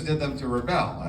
did them to rebel.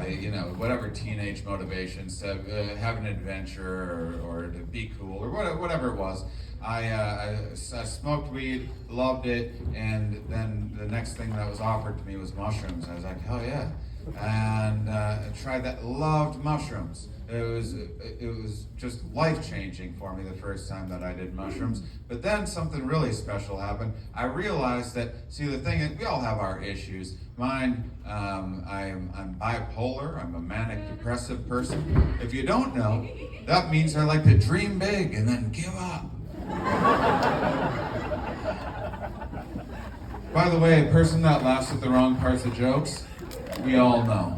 Whatever teenage motivations, to have an adventure or to be cool or whatever it was. I smoked weed, loved it, and then the next thing that was offered to me was mushrooms. I was like, hell yeah. And I tried that, loved mushrooms. It was just life-changing for me the first time that I did mushrooms. But then something really special happened. I realized that, see, the thing is, we all have our issues. Mine, I'm bipolar. I'm a manic depressive person. If you don't know, that means I like to dream big and then give up. By the way, a person that laughs at the wrong parts of jokes, we all know.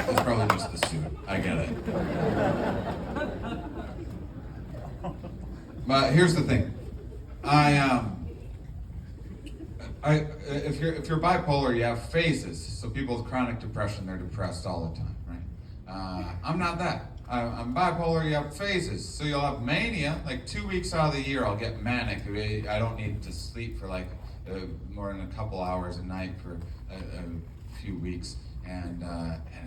It's probably just the suit. I get it. But here's the thing. If you're bipolar, you have phases. So people with chronic depression, they're depressed all the time, right? I'm not that. I'm bipolar, you have phases. So you'll have mania, like 2 weeks out of the year, I'll get manic. I don't need to sleep for like more than a couple hours a night for a few weeks. And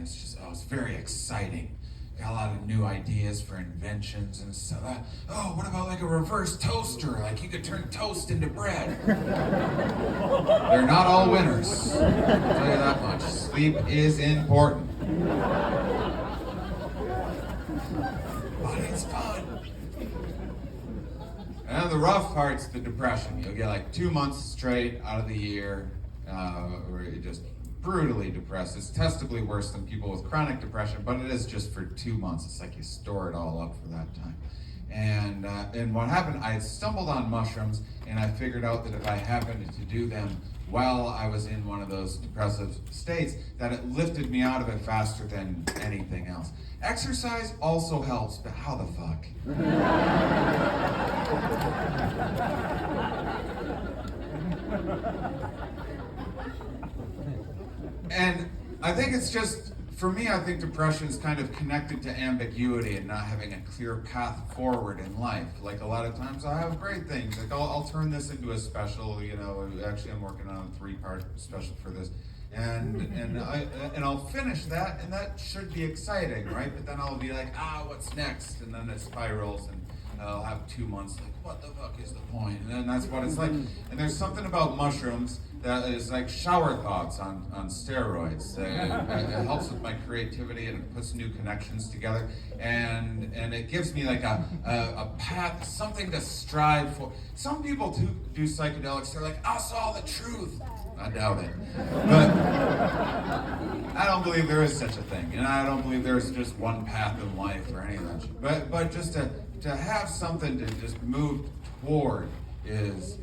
it's just, it's very exciting. Got a lot of new ideas for inventions and stuff. What about like a reverse toaster? Like you could turn toast into bread. They're not all winners. I'll tell you that much. Sleep is important. But it's fun. And the rough part's the depression. You'll get like 2 months straight out of the year where you're just brutally depressed. It's testably worse than people with chronic depression, but it is just for 2 months. It's like you store it all up for that time. And what happened, I stumbled on mushrooms, and I figured out that if I happened to do them while I was in one of those depressive states, that it lifted me out of it faster than anything else. Exercise also helps, but how the fuck? And I think it's just, for me, I think depression is kind of connected to ambiguity and not having a clear path forward in life. Like a lot of times I have great things. Like I'll turn this into a special, actually I'm working on a 3-part special for this. And I'll finish that, and that should be exciting, right? But then I'll be like, what's next? And then it spirals, and I'll have 2 months like, what the fuck is the point? And then that's what it's like. And there's something about mushrooms that is like shower thoughts on steroids. It helps with my creativity, and it puts new connections together. And it gives me like a path, something to strive for. Some people do psychedelics, they're like, I saw the truth. I doubt it. But I don't believe there is such a thing. And I don't believe there's just one path in life or any of that shit. But just to have something to just move toward is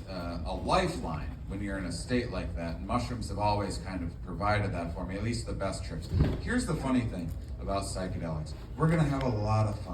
a lifeline when you're in a state like that. And mushrooms have always kind of provided that for me, at least the best trips. Here's the funny thing about psychedelics. We're gonna have a lot of fun.